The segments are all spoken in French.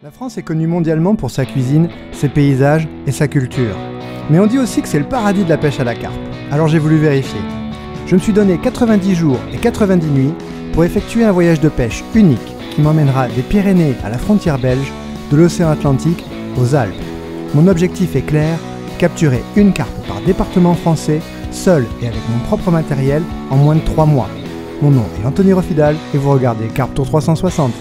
La France est connue mondialement pour sa cuisine, ses paysages et sa culture. Mais on dit aussi que c'est le paradis de la pêche à la carpe. Alors j'ai voulu vérifier. Je me suis donné 90 jours et 90 nuits pour effectuer un voyage de pêche unique qui m'emmènera des Pyrénées à la frontière belge, de l'océan Atlantique aux Alpes. Mon objectif est clair, capturer une carpe par département français, seul et avec mon propre matériel, en moins de 3 mois. Mon nom est Anthony Rofidal et vous regardez Carpe Tour 360.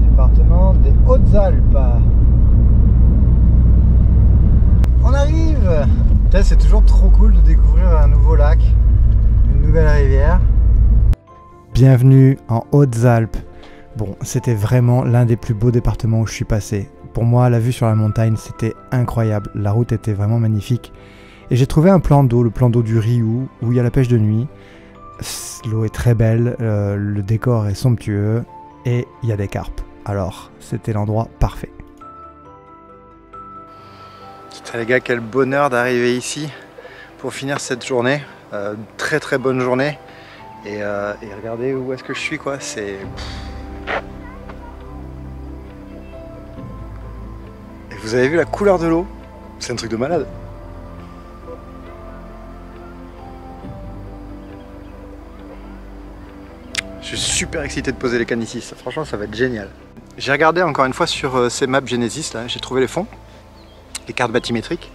Département des Hautes-Alpes. On arrive! C'est toujours trop cool de découvrir un nouveau lac, une nouvelle rivière. Bienvenue en Hautes-Alpes. Bon, c'était vraiment l'un des plus beaux départements où je suis passé. Pour moi, la vue sur la montagne, c'était incroyable. La route était vraiment magnifique. Et j'ai trouvé un plan d'eau, le plan d'eau du Rioux, où il y a la pêche de nuit. L'eau est très belle, le décor est somptueux et il y a des carpes. Alors, c'était l'endroit parfait. Putain les gars, quel bonheur d'arriver ici pour finir cette journée. Très très bonne journée. Et regardez où est-ce que je suis quoi, c'est... Et vous avez vu la couleur de l'eau? C'est un truc de malade. Je suis super excité de poser les cannes ici, franchement ça va être génial. J'ai regardé encore une fois sur ces maps Genesis, là, j'ai trouvé les fonds, les cartes bathymétriques.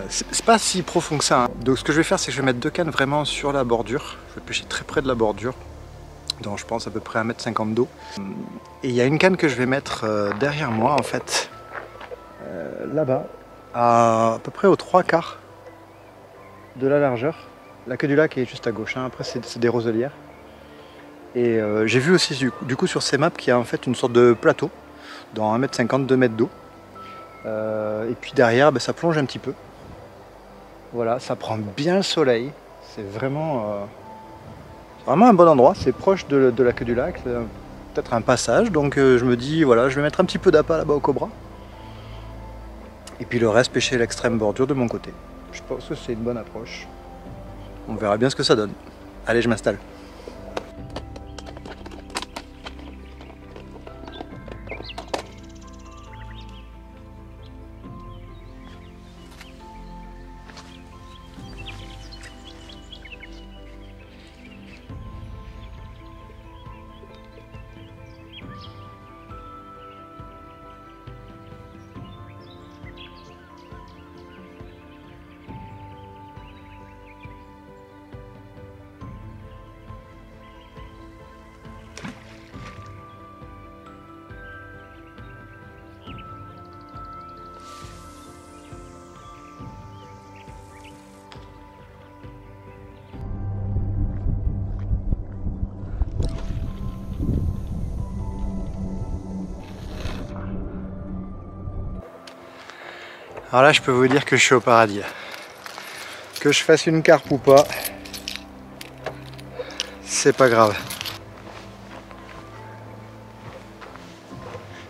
C'est pas si profond que ça, hein. Donc ce que je vais faire, c'est que je vais mettre 2 cannes vraiment sur la bordure. Je vais pêcher très près de la bordure, donc je pense à peu près 1,50 m d'eau. Et il y a une canne que je vais mettre derrière moi en fait, là-bas, à peu près aux 3/4 de la largeur. La queue du lac est juste à gauche, hein. Après c'est des roselières. Et j'ai vu aussi du coup sur ces maps qu'il y a en fait une sorte de plateau dans 1,50 m, 2 m d'eau. Et puis derrière, ça plonge un petit peu. Voilà, ça prend bien le soleil. C'est vraiment un bon endroit. C'est proche de la queue du lac. Peut-être un passage. Donc je me dis, voilà, je vais mettre un petit peu d'appât là-bas au cobra. Et puis le reste, pêcher l'extrême bordure de mon côté. Je pense que c'est une bonne approche. On verra bien ce que ça donne. Allez, je m'installe. Alors là, je peux vous dire que je suis au paradis. Que je fasse une carpe ou pas, c'est pas grave.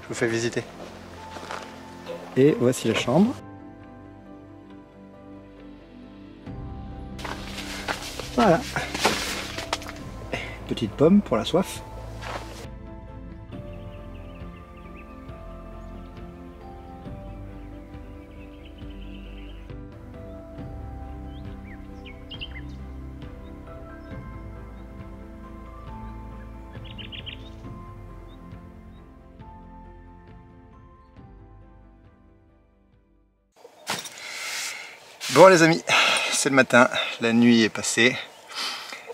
Je vous fais visiter. Et voici la chambre. Voilà. Petite pomme pour la soif. Bon les amis, c'est le matin, la nuit est passée.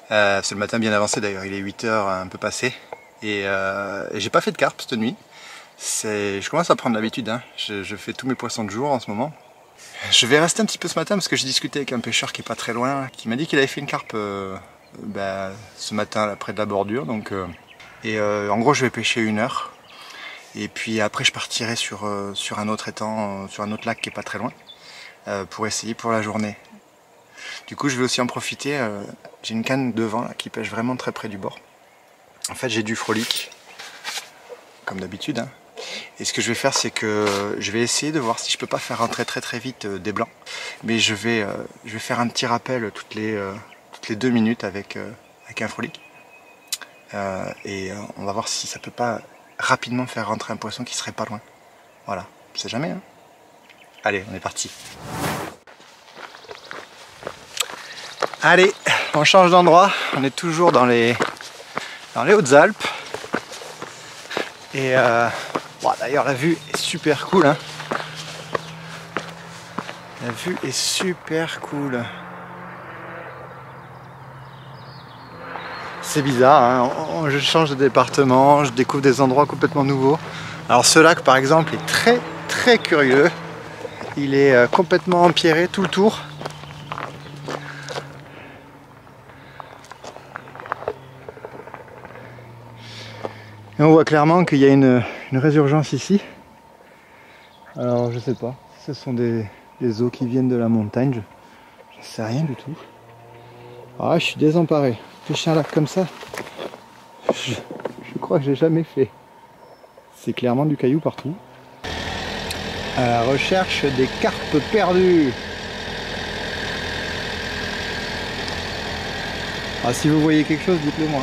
C'est le matin bien avancé d'ailleurs, il est 8 h un peu passé. Et j'ai pas fait de carpe cette nuit. Je commence à prendre l'habitude, hein. Je fais tous mes poissons de jour en ce moment. Je vais rester un petit peu ce matin parce que j'ai discuté avec un pêcheur qui est pas très loin, qui m'a dit qu'il avait fait une carpe ce matin là, près de la bordure. Donc, en gros je vais pêcher 1 heure. Et puis après je partirai sur un autre étang, sur un autre lac qui est pas très loin. Pour essayer pour la journée. Du coup je vais aussi en profiter, j'ai une canne devant là, qui pêche vraiment très près du bord. En fait j'ai du frolic, comme d'habitude, hein. Et ce que je vais faire, c'est que je vais essayer de voir si je peux pas faire rentrer très vite des blancs. Mais je vais faire un petit rappel toutes les 2 minutes avec un frolic. Et on va voir si ça peut pas rapidement faire rentrer un poisson qui serait pas loin. Voilà, on sait jamais, hein. Allez, on est parti. Allez, on change d'endroit. On est toujours dans les Hautes-Alpes. Et bon, d'ailleurs, la vue est super cool, hein. La vue est super cool. C'est bizarre, hein. Je change de département, je découvre des endroits complètement nouveaux. Alors ce lac par exemple est très curieux. Il est complètement empierré tout le tour. Et on voit clairement qu'il y a une résurgence ici. Alors je sais pas, ce sont des eaux qui viennent de la montagne, je sais rien du tout. Ah, je suis désemparé. Pêcher un lac comme ça, je crois que j'ai jamais fait. C'est clairement du caillou partout. À la recherche des carpes perdues. Ah, si vous voyez quelque chose, dites-le moi.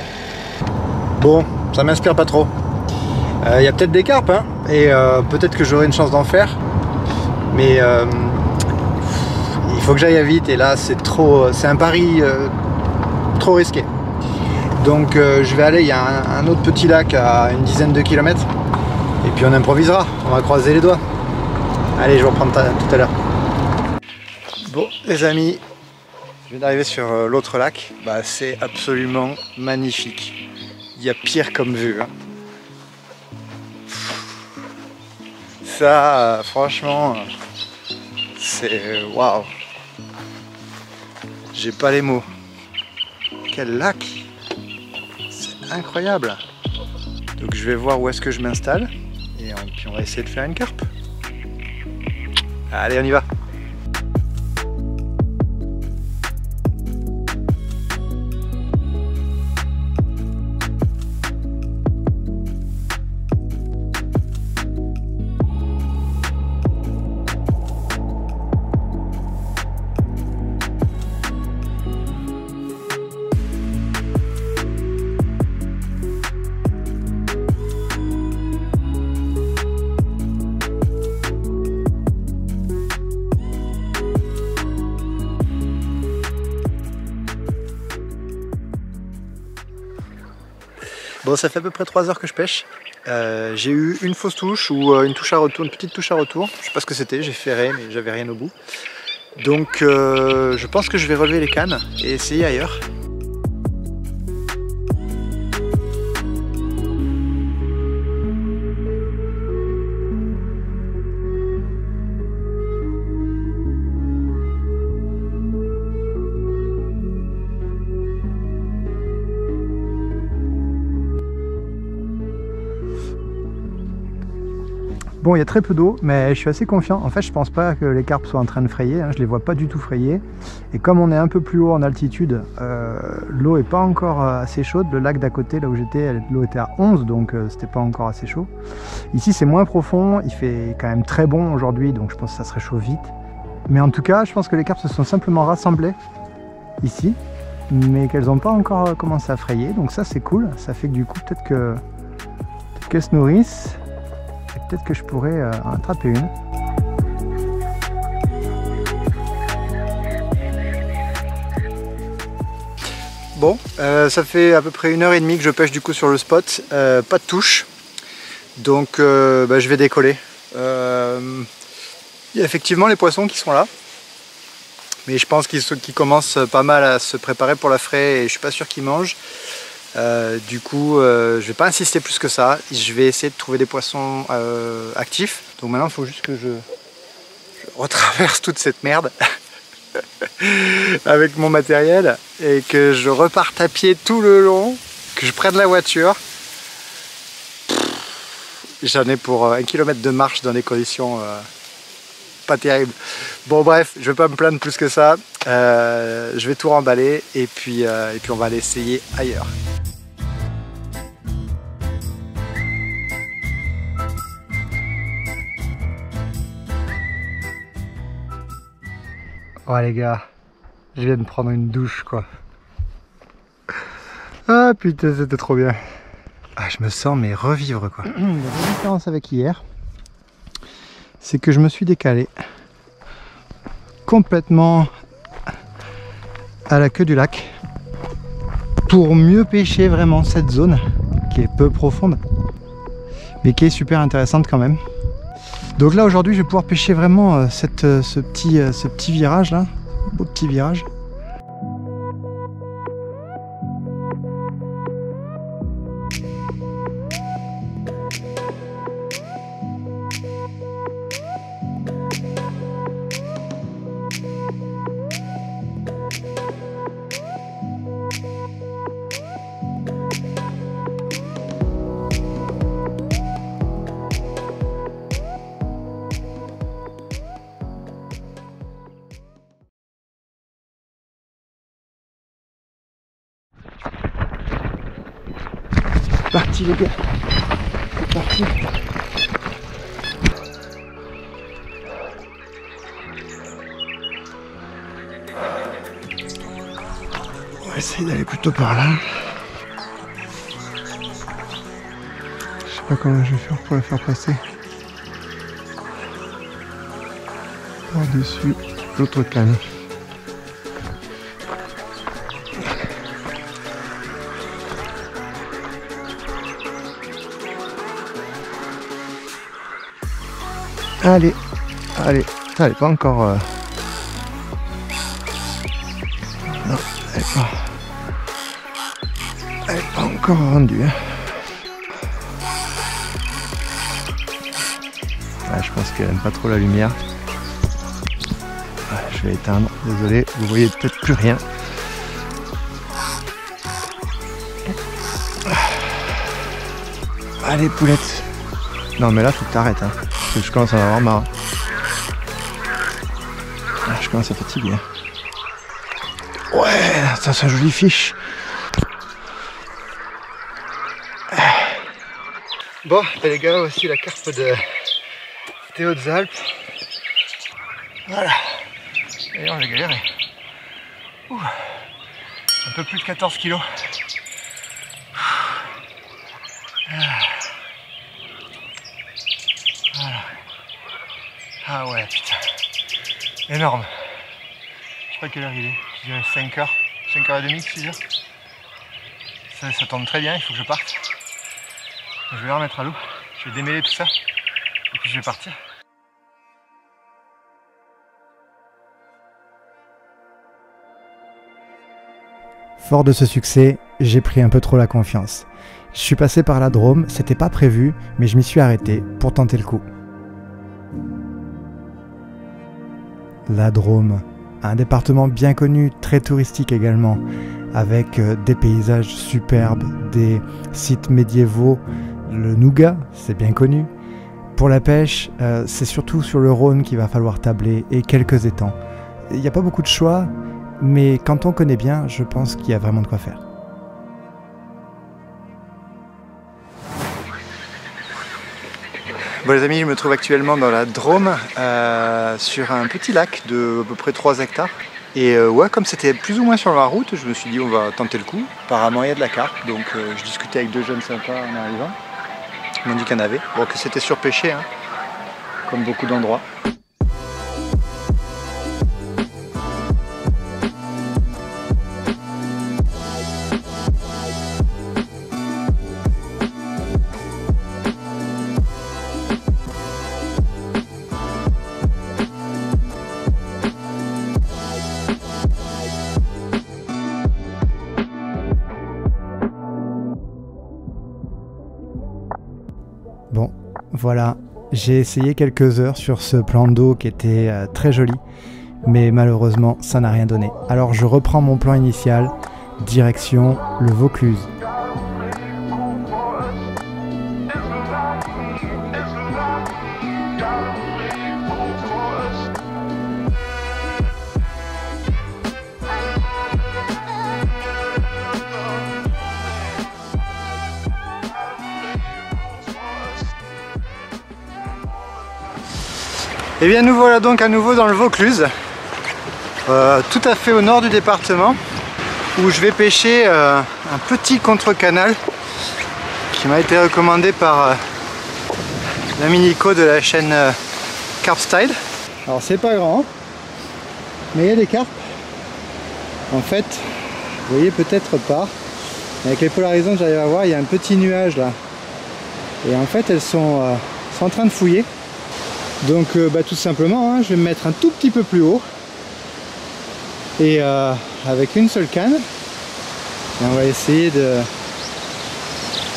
Bon, ça m'inspire pas trop. Il y a peut-être des carpes, hein, et peut-être que j'aurai une chance d'en faire. Mais il faut que j'aille vite, et là c'est un pari trop risqué. Donc je vais aller, il y a un autre petit lac à une dizaine de kilomètres. Et puis on improvisera, on va croiser les doigts. Allez, je vous reprends tout à l'heure. Bon les amis, je viens d'arriver sur l'autre lac. Bah, c'est absolument magnifique. Il y a pire comme vue, hein. Ça, franchement, c'est waouh. J'ai pas les mots. Quel lac! C'est incroyable! Donc je vais voir où est-ce que je m'installe. Et puis on va essayer de faire une carpe. Allez, on y va! Bon, ça fait à peu près 3 heures que je pêche. J'ai eu une fausse touche ou une touche à retour, une petite touche à retour. Je sais pas ce que c'était, j'ai ferré mais j'avais rien au bout. Donc je pense que je vais relever les cannes et essayer ailleurs. Bon, il y a très peu d'eau, mais je suis assez confiant. En fait, je pense pas que les carpes soient en train de frayer, hein. Je les vois pas du tout frayer. Et comme on est un peu plus haut en altitude, l'eau est pas encore assez chaude. Le lac d'à côté, là où j'étais, l'eau était à 11, donc c'était pas encore assez chaud. Ici, c'est moins profond. Il fait quand même très bon aujourd'hui, donc je pense que ça se réchauffe vite. Mais en tout cas, je pense que les carpes se sont simplement rassemblées ici, mais qu'elles n'ont pas encore commencé à frayer. Donc ça, c'est cool. Ça fait que du coup, peut-être qu'elles se nourrissent. Peut-être que je pourrais en attraper une. Bon, ça fait à peu près 1h30 que je pêche du coup sur le spot. Pas de touche. Donc je vais décoller. Il y a effectivement les poissons qui sont là. Mais je pense qu'ils commencent pas mal à se préparer pour la fraie et je suis pas sûr qu'ils mangent. Du coup, je vais pas insister plus que ça. Je vais essayer de trouver des poissons actifs. Donc maintenant, il faut juste que je retraverse toute cette merde avec mon matériel et que je reparte à pied tout le long, que je prenne la voiture. J'en ai pour 1 kilomètre de marche dans des conditions pas terribles. Bon bref, je vais pas me plaindre plus que ça. Je vais tout remballer et puis on va aller essayer ailleurs. Oh les gars, je viens de prendre une douche quoi. Ah putain, c'était trop bien. Ah, je me sens mais revivre quoi. La différence avec hier, c'est que je me suis décalé complètement à la queue du lac pour mieux pêcher vraiment cette zone qui est peu profonde mais qui est super intéressante quand même. Donc là aujourd'hui je vais pouvoir pêcher vraiment ce petit virage là, beau petit virage. C'est parti les gars, c'est parti. On va essayer d'aller plutôt par là. Je sais pas comment je vais faire pour la faire passer par-dessus l'autre canne. Allez, allez, ça elle est pas encore... Non, elle est pas encore rendue. Hein. Ouais, je pense qu'elle aime pas trop la lumière. Ouais, je vais éteindre, désolé, vous voyez peut-être plus rien. Allez poulette. Non mais là faut que t'arrêtes hein. Parce que je commence à en avoir marre. Ah, je commence à fatiguer. Ouais, ça c'est un joli fiche. Bon, les gars, voici la carpe des Hautes-Alpes. Voilà. Et on a galéré. Ouh. Un peu plus de 14 kilos. Voilà. Ah ouais, putain. Énorme. Je sais pas quelle heure il est. Je dirais 5h. 5h30, 6h. Ça tombe très bien, il faut que je parte. Je vais la remettre à l'eau. Je vais démêler tout ça. Et puis je vais partir. Fort de ce succès, j'ai pris un peu trop la confiance. Je suis passé par la Drôme, c'était pas prévu, mais je m'y suis arrêté pour tenter le coup. La Drôme, un département bien connu, très touristique également, avec des paysages superbes, des sites médiévaux, le Nougat, c'est bien connu. Pour la pêche, c'est surtout sur le Rhône qu'il va falloir tabler et quelques étangs. Il n'y a pas beaucoup de choix, mais quand on connaît bien, je pense qu'il y a vraiment de quoi faire. Bon les amis, je me trouve actuellement dans la Drôme, sur un petit lac de à peu près 3 hectares. Et ouais, comme c'était plus ou moins sur la route, je me suis dit on va tenter le coup. Apparemment il y a de la carpe, donc je discutais avec 2 jeunes sympas en arrivant. Ils m'ont dit qu'il y en avait, bon que c'était surpêché, hein, comme beaucoup d'endroits. Bon, voilà, j'ai essayé quelques heures sur ce plan d'eau qui était très joli, mais malheureusement ça n'a rien donné. Alors je reprends mon plan initial, direction le Vaucluse. Et bien nous voilà donc à nouveau dans le Vaucluse. tout à fait au nord du département, où je vais pêcher un petit contre-canal qui m'a été recommandé par l'ami Nico de la chaîne Carp Style. Alors c'est pas grand, mais il y a des carpes. En fait, vous voyez peut-être pas, avec les polarisants que j'arrive à voir, il y a un petit nuage là. Et en fait elles sont en train de fouiller. Donc tout simplement, hein, je vais me mettre un tout petit peu plus haut. Et avec une seule canne, et on va essayer de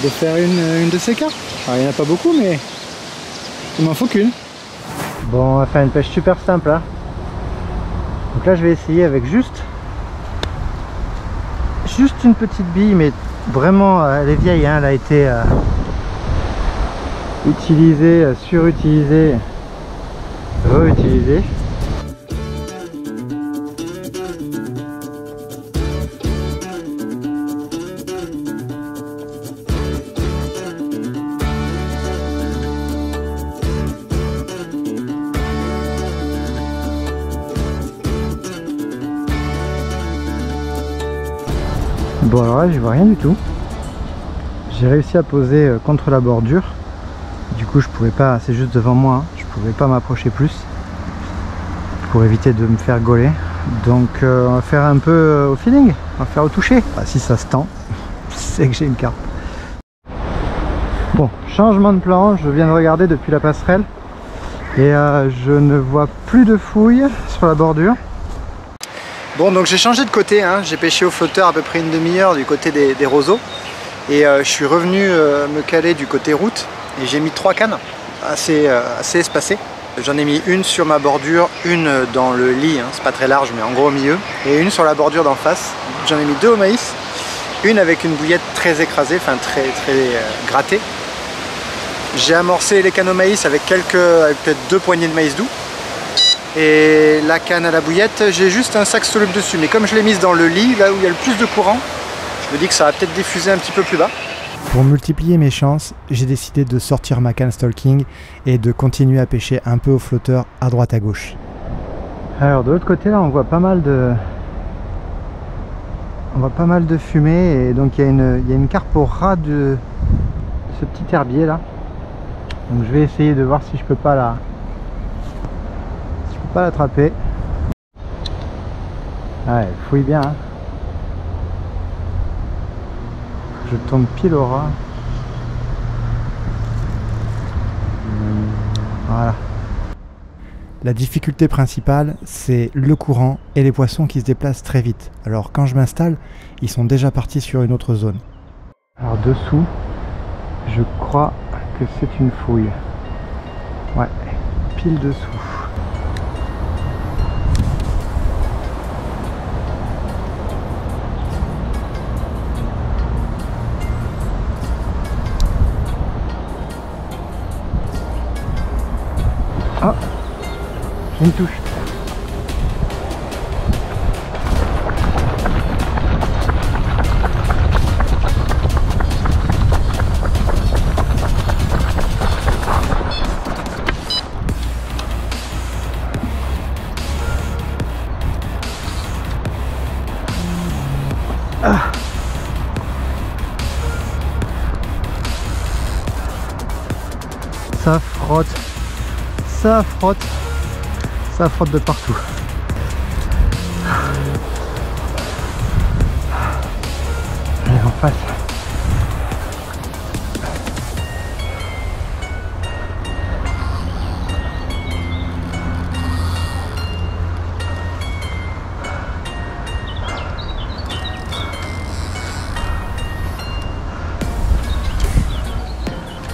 faire une de ces carpes. Alors il n'y en a pas beaucoup, mais il m'en faut qu'une. Bon, on va faire une pêche super simple là. Donc là je vais essayer avec juste une petite bille, mais vraiment elle est vieille, hein, elle a été utilisée, surutilisée, réutilisée. Bon alors là je vois rien du tout. J'ai réussi à poser contre la bordure. Du coup je pouvais pas, c'est juste devant moi, hein, je pouvais pas m'approcher plus pour éviter de me faire gauler. Donc on va faire un peu au feeling, on va faire au toucher. Ah, si ça se tend, c'est que j'ai une carpe. Bon, changement de plan, je viens de regarder depuis la passerelle et je ne vois plus de fouilles sur la bordure. Bon, donc j'ai changé de côté, hein. J'ai pêché au flotteur à peu près une demi-heure du côté des roseaux et je suis revenu me caler du côté route et j'ai mis 3 cannes assez espacées. J'en ai mis une sur ma bordure, une dans le lit, hein. C'est pas très large mais en gros au milieu, et une sur la bordure d'en face. J'en ai mis 2 au maïs, une avec une bouillette très écrasée, enfin très grattée. J'ai amorcé les cannes au maïs avec peut-être 2 poignées de maïs doux. Et la canne à la bouillette, j'ai juste un sac soluble dessus, mais comme je l'ai mise dans le lit, là où il y a le plus de courant, je me dis que ça va peut-être diffuser un petit peu plus bas. Pour multiplier mes chances, j'ai décidé de sortir ma canne stalking et de continuer à pêcher un peu au flotteur à droite à gauche. Alors de l'autre côté là on voit pas mal de fumée, et donc il y a une carpe au ras de ce petit herbier là. Donc je vais essayer de voir si je peux pas l'attraper. Ah, elle fouille bien, hein. Je tombe pile au ras. Voilà. La difficulté principale, c'est le courant et les poissons qui se déplacent très vite. Alors quand je m'installe, ils sont déjà partis sur une autre zone. Alors dessous, je crois que c'est une fouille. Ouais, pile dessous. Ah, j'ai une touche. Ah. Ça frotte. Ça frotte de partout. Allez, en face.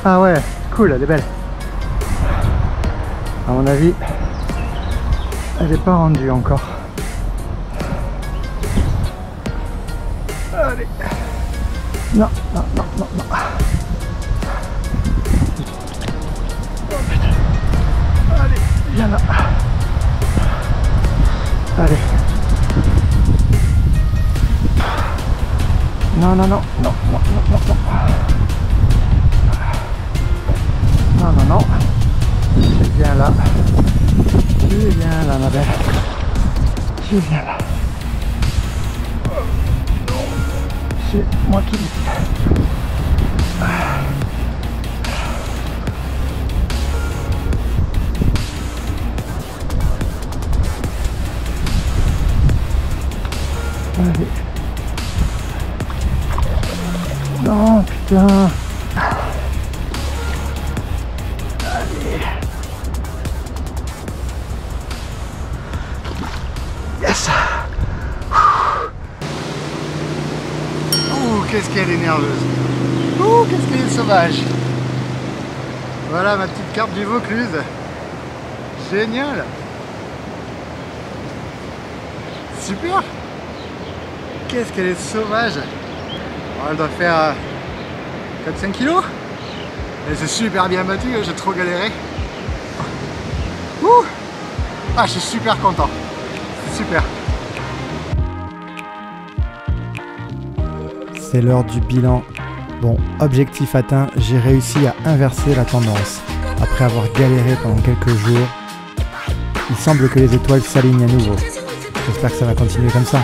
Ah ouais, cool, elle est belle. À mon avis, elle n'est pas rendue encore. Allez. Non, non, non, non, non. Oh putain. Allez, viens là. Allez. Non, non, non, non, non, non, non, non. Non, non, non. C'est bien là. Tu es bien là, ma belle. Génial. C'est moi qui l'ai. Allez. Non, putain. Allez. Yes. Ouh, qu'est-ce qu'elle est nerveuse. Ouh, qu'est-ce qu'elle est sauvage. Voilà ma petite carte du Vaucluse. Génial. Super. Qu'est-ce qu'elle est sauvage. Alors, elle doit faire 4-5 kilos. Elle s'est super bien battue, j'ai trop galéré. Ouh. Ah, je suis super content. Super. C'est l'heure du bilan. Bon, objectif atteint, j'ai réussi à inverser la tendance. Après avoir galéré pendant quelques jours, il semble que les étoiles s'alignent à nouveau. J'espère que ça va continuer comme ça.